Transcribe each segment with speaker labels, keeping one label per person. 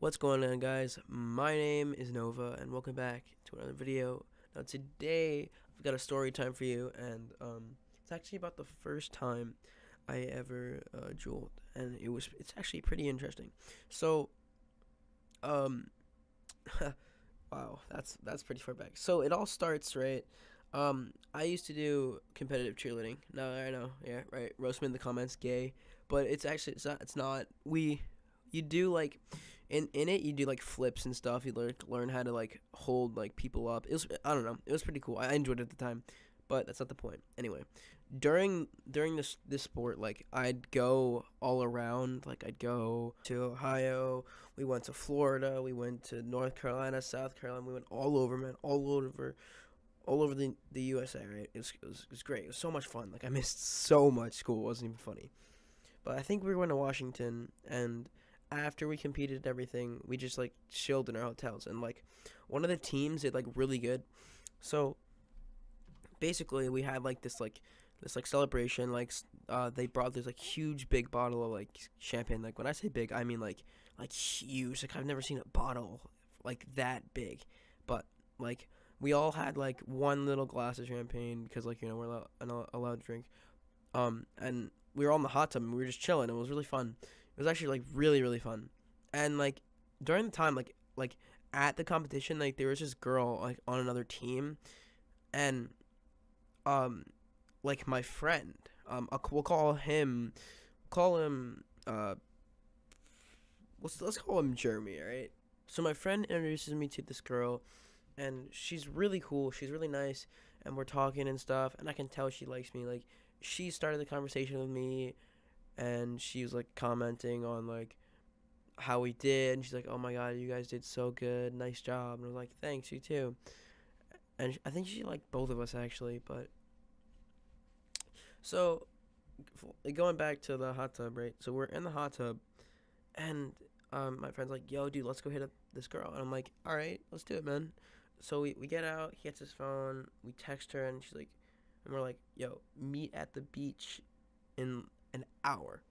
Speaker 1: What's going on, guys? My name is Nova and welcome back to another video. Now today I've got a story time for you, and it's actually about the first time I ever jeweled, and it's actually pretty interesting. So um wow, that's pretty far back. So it all starts, right. I used to do competitive cheerleading. No, I know, yeah, right. Roast me in the comments, gay. But it's not. You do like in it you do like flips and stuff. You learn how to like hold like people up. I don't know. It was pretty cool. I enjoyed it at the time, but that's not the point. Anyway, during this sport, like I'd go all around. Like I'd go to Ohio. We went to Florida. We went to North Carolina, South Carolina. We went all over, man. All over the USA, right? It was great. It was so much fun. Like I missed so much school. It wasn't even funny. But I think we were going to Washington, and after we competed and everything, we just like chilled in our hotels. And like one of the teams did like really good. So basically, we had like this celebration. They brought this like huge big bottle of like champagne. Like when I say big, I mean like huge. Like I've never seen a bottle like that big. But like we all had like one little glass of champagne because like we're allowed to drink. And we were all in the hot tub and we were just chilling. It was really fun. It was actually like really really fun. And like during the time, like at the competition, like there was this girl like on another team, and um like my friend, we'll call him let's call him Jeremy, all right? So my friend introduces me to this girl, and she's really cool. She's really nice, and we're talking and stuff, and I can tell she likes me. Like she started the conversation with me, and she was like commenting on like how we did, and she's like, "Oh my god, you guys did so good, nice job." And I was like, "Thanks, you too." And I think she liked both of us actually, but so going back to the hot tub, right? So we're in the hot tub, and my friend's like, "Yo, dude, let's go hit up this girl," and I'm like, "All right, let's do it, man." So we get out. He gets his phone. We text her, and she's like, and we're like, "Yo, meet at the beach in an hour."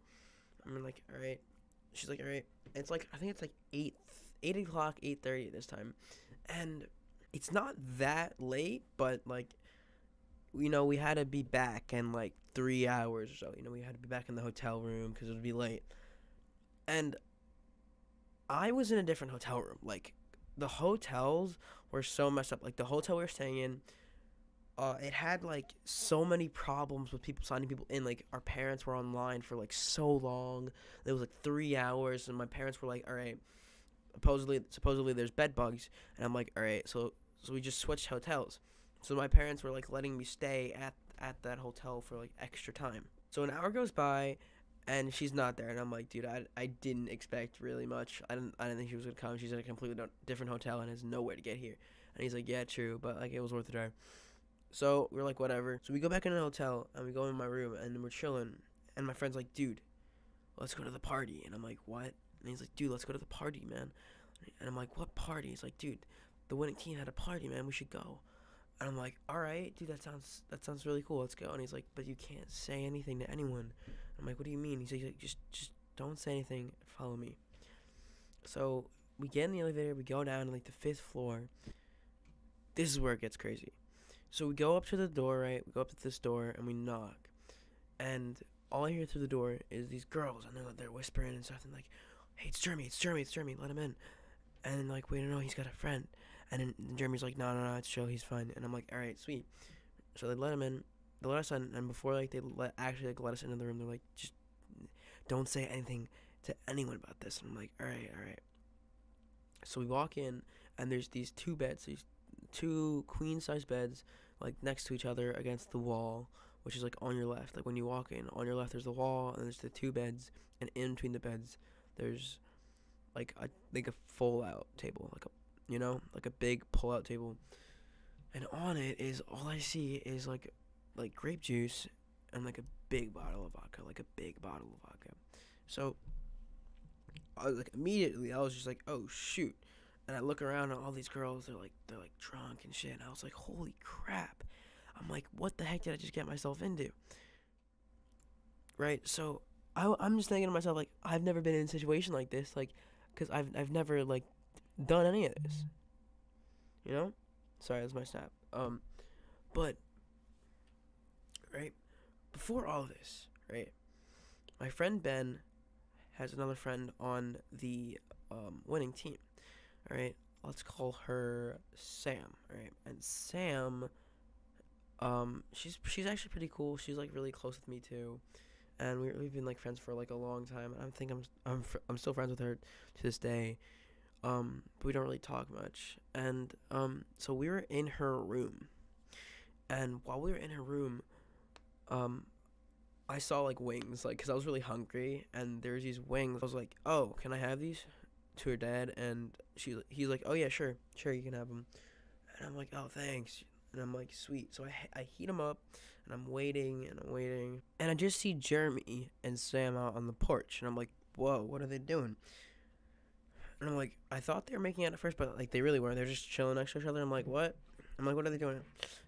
Speaker 1: And we're like, "All right." She's like, "All right." It's like I think it's like 8 o'clock, 8:30 this time, and it's not that late, but like we had to be back in like 3 hours or so. We had to be back in the hotel room because it would be late, and I was in a different hotel room. Like the hotels were so messed up. Like the hotel we were staying in, it had like so many problems with people signing people in. Like our parents were online for like so long. It was like 3 hours, and my parents were like, "All right, supposedly there's bed bugs," and I'm like, "All right." So we just switched hotels. So my parents were like letting me stay at that hotel for like extra time. So an hour goes by, and she's not there, and I'm like, dude, I didn't expect really much. I didn't think she was gonna come. She's at a completely different hotel and has nowhere to get here. And he's like, yeah, true, but like it was worth the drive. So we're like, whatever. So we go back in the hotel and we go in my room and we're chilling. And my friend's like, dude, let's go to the party. And I'm like, what? And he's like, dude, let's go to the party, man. And I'm like, what party? He's like, dude, the winning team had a party, man. We should go. And I'm like, all right, dude, that sounds really cool. Let's go. And he's like, but you can't say anything to anyone. I'm like, what do you mean? He's like, just don't say anything. Follow me. So we get in the elevator. We go down to like the fifth floor. This is where it gets crazy. So we go up to the door, right? We go up to this door and we knock. And all I hear through the door is these girls, and they're whispering and stuff, and like, "Hey, it's Jeremy, it's Jeremy, it's Jeremy, let him in." And like, wait, no, he's got a friend. And then Jeremy's like, "No, no, no, it's chill, he's fine." And I'm like, "All right, sweet." So they let him in. They let us in, and before like they let us into the room, they're like, "Just don't say anything to anyone about this." And I'm like, "All right, all right." So we walk in, and there's these two beds, these two queen size beds, like next to each other against the wall, which is like on your left. Like when you walk in, on your left there's the wall, and there's the two beds, and in between the beds, there's like a full out table, like a big pull out table, and on it is all I see is like grape juice and like a big bottle of vodka, like a big bottle of vodka. So I was like immediately I was just like, oh shoot. And I look around and all these girls, they're like drunk and shit. And I was like, holy crap. I'm like, what the heck did I just get myself into? Right? So I'm just thinking to myself, like, I've never been in a situation like this. Like, because I've never like done any of this, you know. Sorry, that's my snap. But right before all this, right, my friend Ben has another friend on the winning team. All right, let's call her Sam. All right, and Sam, she's actually pretty cool. She's like really close with me too, and we've been like friends for like a long time. I think I'm still friends with her to this day. But we don't really talk much. And so we were in her room, and while we were in her room, um, I saw like wings, like, cause I was really hungry, and there's these wings. I was like, "Oh, can I have these?" To her dad, and he's like, "Oh yeah, sure, sure, you can have them." And I'm like, "Oh, thanks." And I'm like, "Sweet." So I heat them up, and I'm waiting and I'm waiting, and I just see Jeremy and Sam out on the porch, and I'm like, "Whoa, what are they doing?" And I'm like, I thought they were making out at first, but like they really weren't. They're just chilling next to each other. I'm like, "What?" I'm like, "What are they doing?"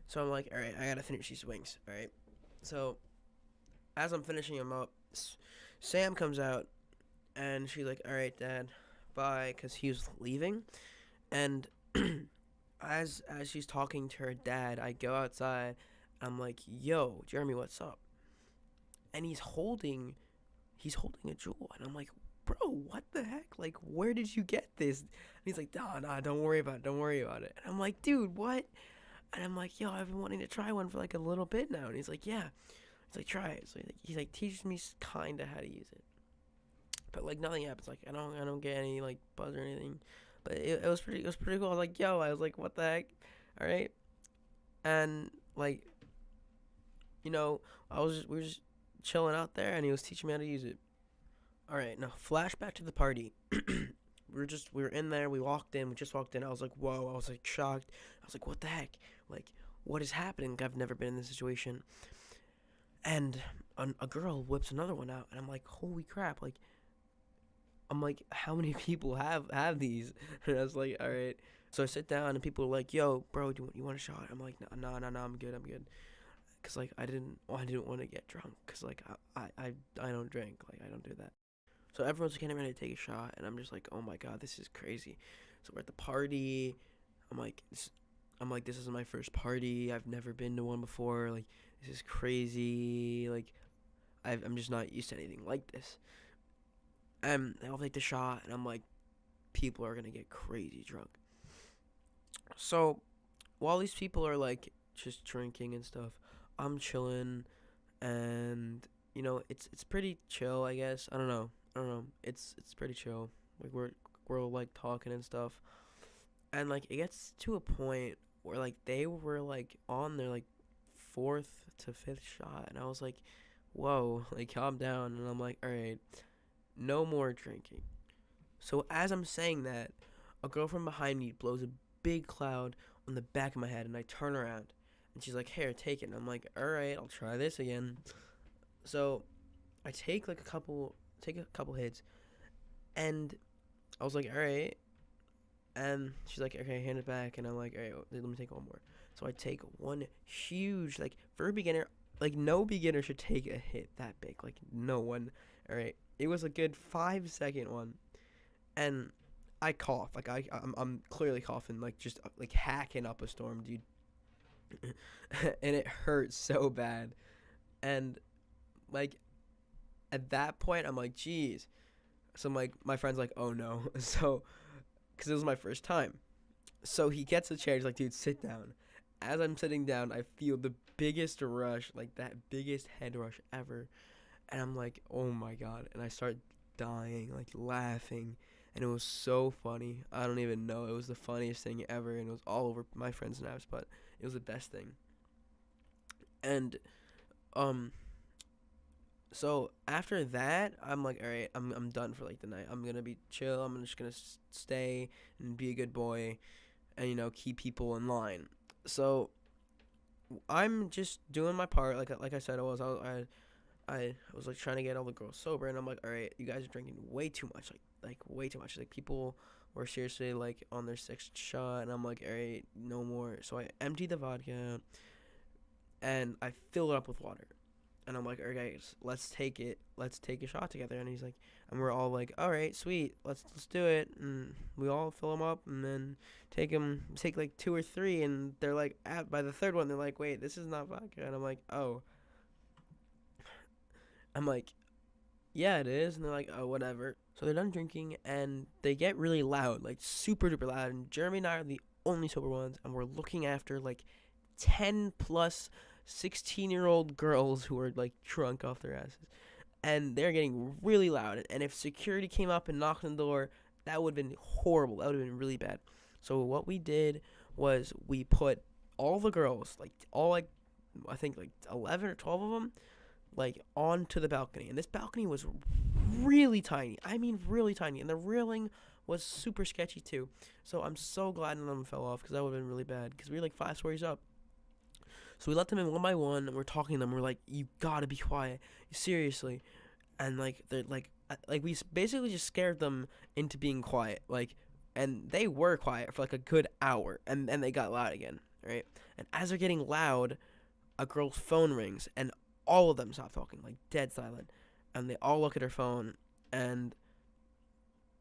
Speaker 1: So I'm like, "All right, I gotta finish these wings." All right. So as I'm finishing them up, Sam comes out, and she's like, "All right, Dad, bye," because he was leaving. And as she's talking to her dad, I go outside. I'm like, "Yo, Jeremy, what's up?" And he's holding a jewel, and I'm like, "Bro, what the heck? Like, where did you get this?" And he's like, "Nah, nah, don't worry about it. Don't worry about it." And I'm like, "Dude, what?" And I'm like, "Yo, I've been wanting to try one for like a little bit now." And he's like, "Yeah." He's like, "Try it." So he's like teaches me kind of how to use it, but like nothing happens. Like I don't get any like buzz or anything. But it was pretty cool. I was like, "Yo," I was like, "What the heck?" All right, and like we were just chilling out there, and he was teaching me how to use it. All right, now flashback to the party. We were in there. We walked in. We just walked in. I was like, "Whoa!" I was like shocked. I was like, "What the heck? Like, what is happening?" I've never been in this situation. And a girl whips another one out, and I'm like, "Holy crap!" Like, I'm like, "How many people have these?" And I was like, "All right." So I sit down, and people are like, "Yo, bro, do you want a shot?" I'm like, "No, no, no, I'm good. I'm good." Cause like I didn't want to get drunk. Cause like I don't drink. Like I don't do that. So everyone's getting ready to take a shot, and I'm just like, "Oh my god, this is crazy." So we're at the party. I'm like, this is my first party. I've never been to one before. Like, this is crazy. Like, I'm just not used to anything like this. And I'll take the shot, and I'm like, people are gonna get crazy drunk. So while these people are like just drinking and stuff, I'm chilling, and it's pretty chill, I guess. I don't know. It's pretty chill. Like we're like talking and stuff, and like it gets to a point where like they were like on their like fourth to fifth shot, and I was like, "Whoa!" Like calm down. And I'm like, "All right, no more drinking." So as I'm saying that, a girl from behind me blows a big cloud on the back of my head, and I turn around, and she's like, "Here, take it." And I'm like, "All right, I'll try this again." So I take a couple hits, and I was like, "All right." And she's like, "Okay, hand it back." And I'm like, "All right, let me take one more." So I take one huge, like for a beginner, like no beginner should take a hit that big, like no one. All right, it was a good 5 second one, and I cough, like I'm clearly coughing, like just like hacking up a storm, dude, and it hurts so bad, and like at that point I'm like, "Geez." So I'm like, my friend's like, "Oh no." So because it was my first time. So he gets a chair. He's like, "Dude, sit down." As I'm sitting down, I feel the biggest rush, like that biggest head rush ever. And I'm like, "Oh my God." And I start dying, like laughing. And it was so funny. I don't even know. It was the funniest thing ever. And it was all over my friends' snaps, but it was the best thing. And, um, so after that, I'm like, "All right, I'm done for like the night. I'm gonna be chill. I'm just gonna stay and be a good boy, and keep people in line." So I'm just doing my part, like I said I was like trying to get all the girls sober, and I'm like, "All right, you guys are drinking way too much, like way too much." Like people were seriously like on their sixth shot, and I'm like, "All right, no more." So I empty the vodka, and I fill it up with water. And I'm like, okay, let's take it. Let's take a shot together. And he's like, and we're all like, all right, sweet, let's do it. And we all fill them up, and then take like two or three, and they're like, by the third one, they're like, wait, this is not vodka. And I'm like, oh, I'm like, yeah, it is. And they're like, oh, whatever. So they're done drinking, and they get really loud, like super duper loud. And Jeremy and I are the only sober ones, and we're looking after like 10 plus 16-year-old girls who are like drunk off their asses, and they're getting really loud. And if security came up and knocked on the door, that would have been horrible. That would have been really bad. So what we did was we put all the girls, like all like I think like 11 or 12 of them, like onto the balcony. And this balcony was really tiny. I mean, really tiny. And the railing was super sketchy too. So I'm so glad none of them fell off, because that would have been really bad, because we were like 5 stories up. So we let them in one by one, and we're talking to them. We're like, you gotta be quiet, seriously. And like they're like we basically just scared them into being quiet. Like, and they were quiet for like a good hour, and they got loud again, right? And as they're getting loud, a girl's phone rings, and all of them stop talking, like dead silent. And they all look at her phone, and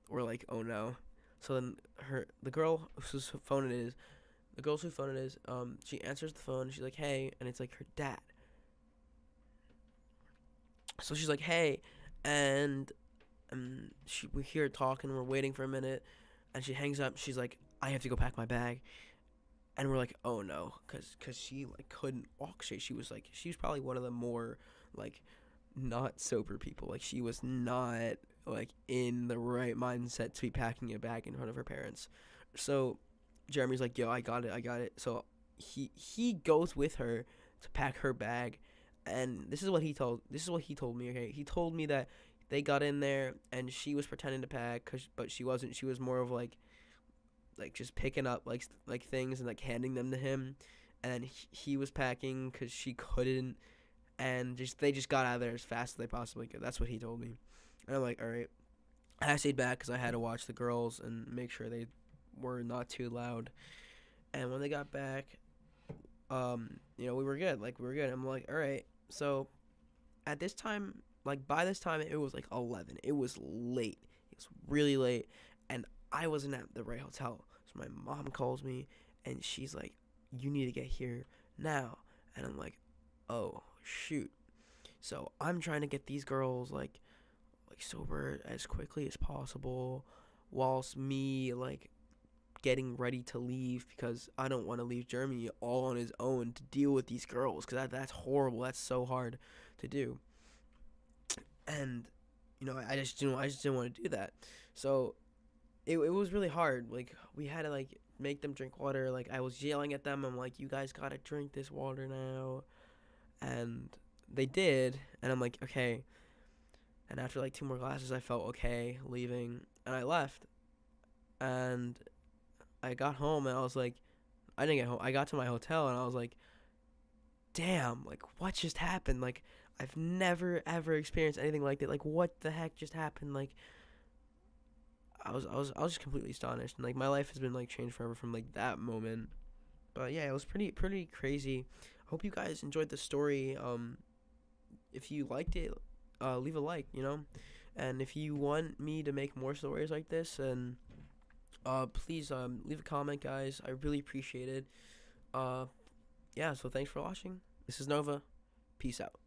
Speaker 1: we're like, oh no. So then the girl whose phone it is, she answers the phone, and she's like, hey, and it's like her dad. So she's like, hey, and we hear her talking, we're waiting for a minute, and she hangs up. She's like, I have to go pack my bag. And we're like, oh no, cause she like couldn't walk straight. She was probably one of the more like not sober people. Like, she was not like in the right mindset to be packing a bag in front of her parents. So Jeremy's like, yo, I got it. So he goes with her to pack her bag, and this is what he told me. Okay, he told me that they got in there and she was pretending to pack, but she wasn't. She was more of like just picking up like things and like handing them to him, and then he was packing because she couldn't, and they just got out of there as fast as they possibly could. That's what he told me. And I'm like, all right. I stayed back because I had to watch the girls and make sure they were not too loud. And when they got back, we were good. Like, we were good. I'm like, all right. So at this time, like by this time, it was like 11. It was late. It was really late, and I wasn't at the right hotel. So my mom calls me, and she's like, you need to get here now. And I'm like, oh shoot. So I'm trying to get these girls like sober as quickly as possible, whilst me like getting ready to leave, because I don't want to leave Jeremy all on his own to deal with these girls, because that's horrible. That's so hard to do. And I just didn't want to do that. So it was really hard. Like, we had to like make them drink water. Like, I was yelling at them. I'm like, you guys gotta drink this water now. And they did, and I'm like, okay. And after like 2 more glasses, I felt okay leaving, and I left. And I got home, and I was like, I didn't get home. I got to my hotel, and I was like, damn, like, what just happened? Like, I've never ever experienced anything like that. Like, what the heck just happened? Like, I was just completely astonished, and like my life has been like changed forever from like that moment. But yeah, it was pretty crazy. Hope you guys enjoyed the story. If you liked it, leave a like, and if you want me to make more stories like this, and please leave a comment, guys. I really appreciate it. Yeah, so thanks for watching. This is Nova. Peace out.